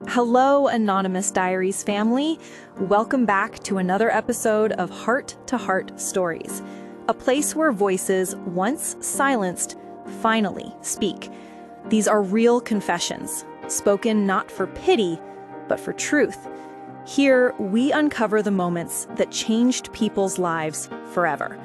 Hello, Anonymous Diaries family. Welcome back to another episode of Heart to Heart Stories, a place where voices once silenced finally speak. These are real confessions, spoken not for pity, but for truth. Here, we uncover the moments that changed people's lives forever.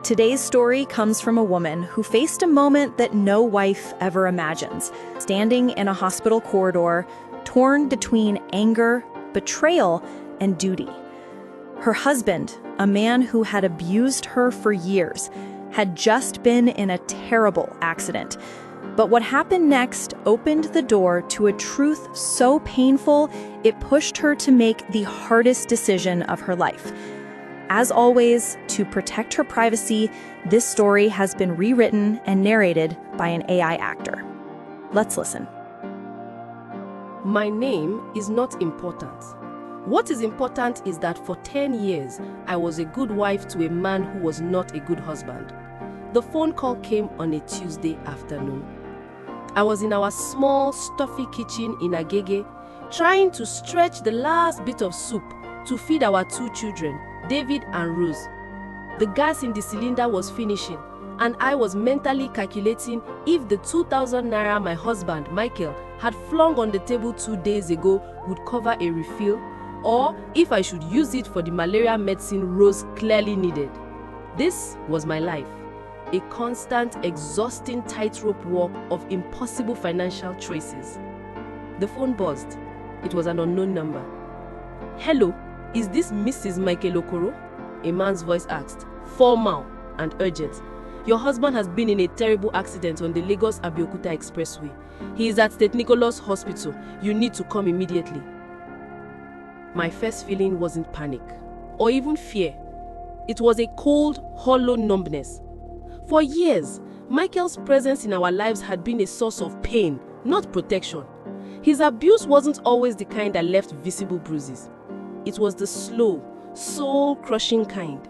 Today's story comes from a woman who faced a moment that no wife ever imagines, standing in a hospital corridor, torn between anger, betrayal, and duty. Her husband, a man who had abused her for years, had just been in a terrible accident. But what happened next opened the door to a truth so painful it pushed her to make the hardest decision of her life. As always, to protect her privacy, this story has been rewritten and narrated by an AI actor. Let's listen. My name is not important. What is important is that for 10 years, I was a good wife to a man who was not a good husband. The phone call came on a Tuesday afternoon. I was in our small, stuffy kitchen in Agege, trying to stretch the last bit of soup to feed our two children, David and Rose. The gas in the cylinder was finishing, and I was mentally calculating if the 2,000 Naira my husband, Michael, had flung on the table 2 days ago would cover a refill, or if I should use it for the malaria medicine Rose clearly needed. This was my life, a constant, exhausting tightrope walk of impossible financial choices. The phone buzzed. It was an unknown number. "Hello, is this Mrs. Michael Okoro?" A man's voice asked, formal and urgent. "Your husband has been in a terrible accident on the Lagos-Abeokuta Expressway. He is at St. Nicholas Hospital. You need to come immediately." My first feeling wasn't panic or even fear. It was a cold, hollow numbness. For years, Michael's presence in our lives had been a source of pain, not protection. His abuse wasn't always the kind that left visible bruises. It was the slow, soul-crushing kind.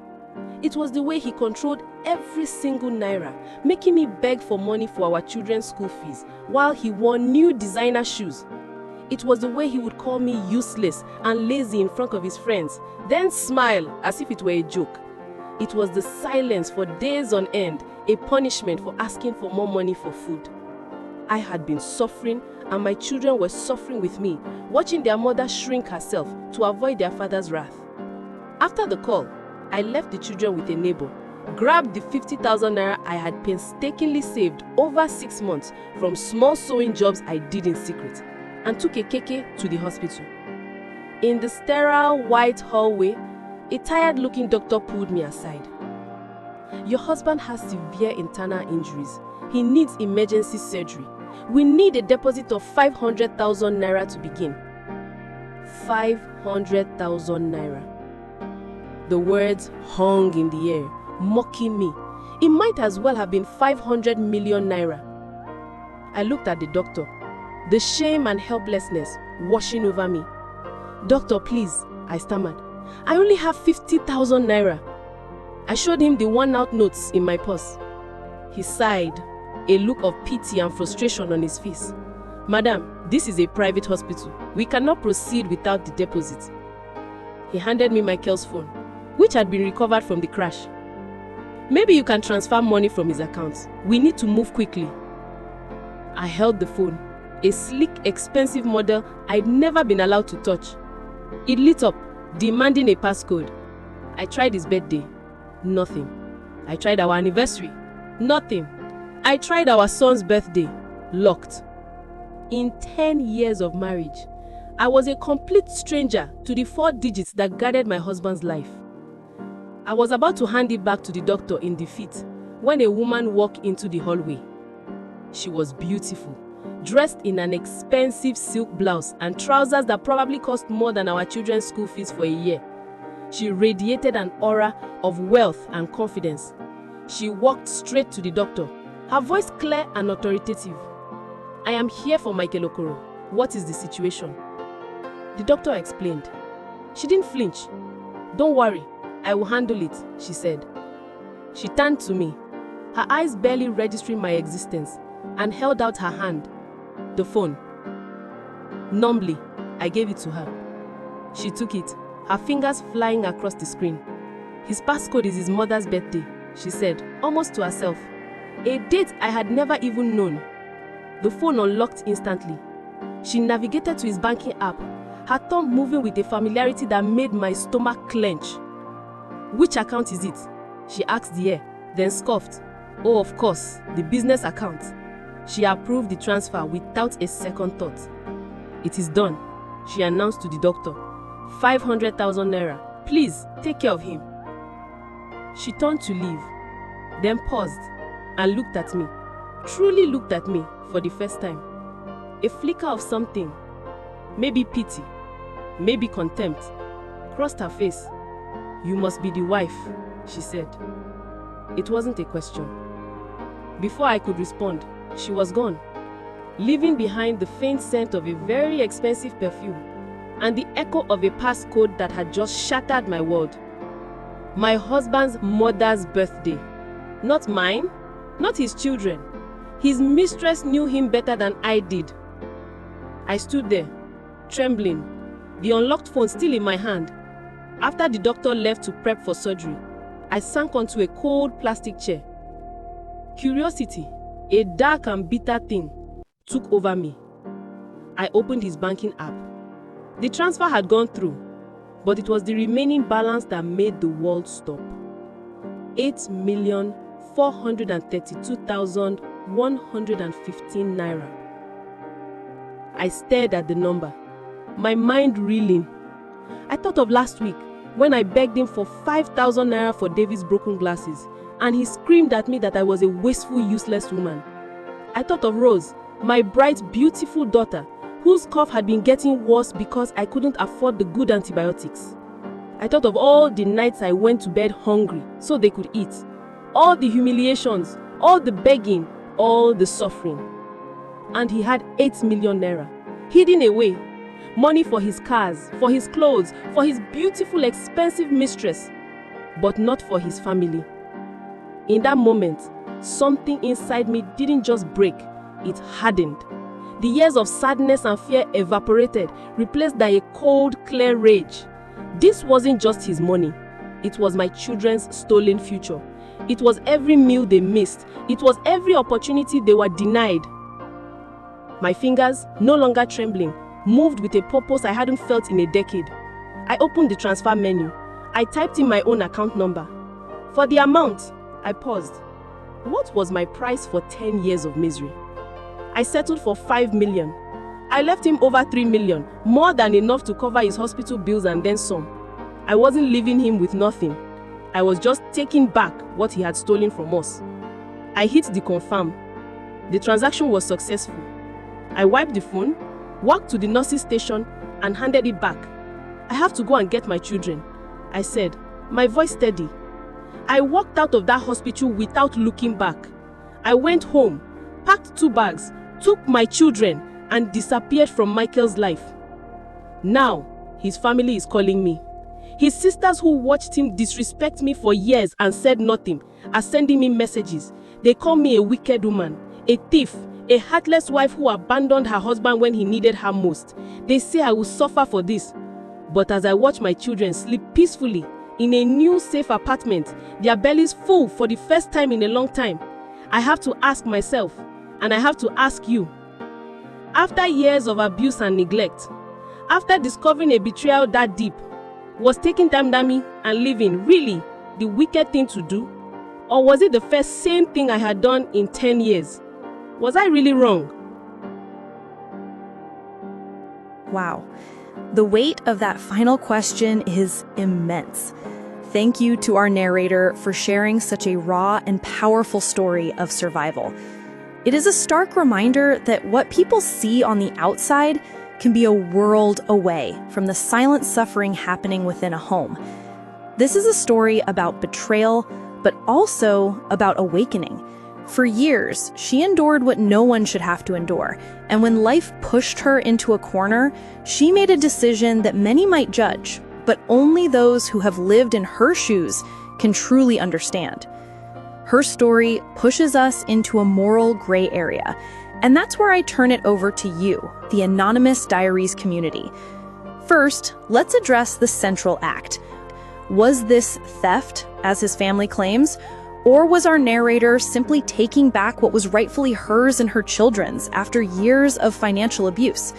It was the way he controlled every single Naira, making me beg for money for our children's school fees while he wore new designer shoes. It was the way he would call me useless and lazy in front of his friends, then smile as if it were a joke. It was the silence for days on end, a punishment for asking for more money for food. I had been suffering, and my children were suffering with me, watching their mother shrink herself to avoid their father's wrath. After the call, I left the children with a neighbor, grabbed the 50,000 Naira I had painstakingly saved over 6 months from small sewing jobs I did in secret, and took a keke to the hospital. In the sterile white hallway, a tired-looking doctor pulled me aside. "Your husband has severe internal injuries. He needs emergency surgery. We need a deposit of 500,000 Naira to begin." 500,000 Naira. The words hung in the air, mocking me. It might as well have been 500 million Naira. I looked at the doctor, the shame and helplessness washing over me. "Doctor, please," I stammered. "I only have 50,000 Naira." I showed him the worn-out notes in my purse. He sighed, a look of pity and frustration on his face. "Madam, this is a private hospital. We cannot proceed without the deposit." He handed me Michael's phone, which had been recovered from the crash. "Maybe you can transfer money from his account. We need to move quickly." I held the phone, a sleek, expensive model I'd never been allowed to touch. It lit up, demanding a passcode. I tried his birthday. Nothing. I tried our anniversary. Nothing. I tried our son's birthday. Locked. In 10 years of marriage, I was a complete stranger to the 4 digits that guided my husband's life. I was about to hand it back to the doctor in defeat when a woman walked into the hallway. She was beautiful, dressed in an expensive silk blouse and trousers that probably cost more than our children's school fees for a year. She radiated an aura of wealth and confidence. She walked straight to the doctor, her voice clear and authoritative. "I am here for Michael Okoro. What is the situation?" The doctor explained. She didn't flinch. "Don't worry, I will handle it," she said. She turned to me, her eyes barely registering my existence, and held out her hand. The phone. Numbly, I gave it to her. She took it, her fingers flying across the screen. His passcode is his mother's birthday, she said, almost to herself. A date I had never even known. The phone unlocked instantly. She navigated to his banking app, her thumb moving with a familiarity that made my stomach clench. Which account is it? She asked the air, then scoffed. Oh, of course, the business account. She approved the transfer without a second thought. It is done, she announced to the doctor. 500,000 naira. Please, take care of him. She turned to leave, then paused and looked at me. Truly looked at me for the first time. A flicker of something, maybe pity, maybe contempt, crossed her face. You must be the wife, she said. It wasn't a question. Before I could respond, she was gone, leaving behind the faint scent of a very expensive perfume and the echo of a passcode that had just shattered my world. My husband's mother's birthday. Not mine, not his children. His mistress knew him better than I did. I stood there, trembling, the unlocked phone still in my hand. After the doctor left to prep for surgery, I sank onto a cold plastic chair. Curiosity, a dark and bitter thing, took over me. I opened his banking app. The transfer had gone through, but it was the remaining balance that made the world stop. 8,432,115 naira. I stared at the number, my mind reeling. I thought of last week when I begged him for 5,000 naira for David's broken glasses, and he screamed at me that I was a wasteful, useless woman. I thought of Rose, my bright, beautiful daughter, whose cough had been getting worse because I couldn't afford the good antibiotics. I thought of all the nights I went to bed hungry so they could eat, all the humiliations, all the begging, all the suffering. And he had 8 million naira, hidden away, money for his cars, for his clothes, for his beautiful, expensive mistress, but not for his family. In that moment, something inside me didn't just break, it hardened. The years of sadness and fear evaporated, replaced by a cold, clear rage. This wasn't just his money. It was my children's stolen future. It was every meal they missed. It was every opportunity they were denied. My fingers, no longer trembling, moved with a purpose I hadn't felt in a decade. I opened the transfer menu. I typed in my own account number. For the amount, I paused. What was my price for 10 years of misery? I settled for 5 million. I left him over 3 million, more than enough to cover his hospital bills and then some. I wasn't leaving him with nothing. I was just taking back what he had stolen from us. I hit the confirm. The transaction was successful. I wiped the phone, walked to the nurse's station, and handed it back. I have to go and get my children, I said, my voice steady. I walked out of that hospital without looking back. I went home, packed 2 bags, took my children, and disappeared from Michael's life. Now, his family is calling me. His sisters who watched him disrespect me for years and said nothing are sending me messages. They call me a wicked woman, a thief, a heartless wife who abandoned her husband when he needed her most. They say I will suffer for this. But as I watch my children sleep peacefully in a new safe apartment, their bellies full for the first time in a long time, I have to ask myself, and I have to ask you, after years of abuse and neglect, after discovering a betrayal that deep, was taking time dummy and living really the wicked thing to do? Or was it the first same thing I had done in 10 years? Was I really wrong? Wow. The weight of that final question is immense. Thank you to our narrator for sharing such a raw and powerful story of survival. It is a stark reminder that what people see on the outside can be a world away from the silent suffering happening within a home. This is a story about betrayal, but also about awakening. For years, she endured what no one should have to endure, and when life pushed her into a corner, she made a decision that many might judge, but only those who have lived in her shoes can truly understand. Her story pushes us into a moral gray area, And that's where I turn it over to you, the Anonymous Diaries community. First, let's address the central act. Was this theft, as his family claims, or was our narrator simply taking back what was rightfully hers and her children's after years of financial abuse?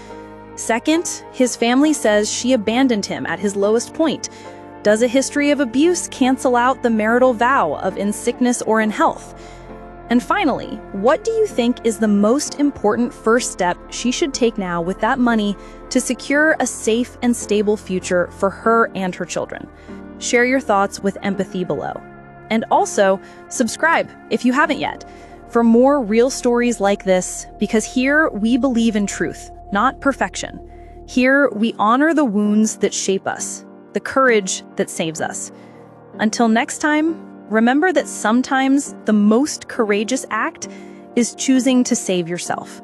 Second, his family says she abandoned him at his lowest point. Does a history of abuse cancel out the marital vow of in sickness or in health? And finally, what do you think is the most important first step she should take now with that money to secure a safe and stable future for her and her children? Share your thoughts with empathy below. And also, subscribe if you haven't yet for more real stories like this, because here we believe in truth, not perfection. Here we honor the wounds that shape us, the courage that saves us. Until next time, remember that sometimes the most courageous act is choosing to save yourself.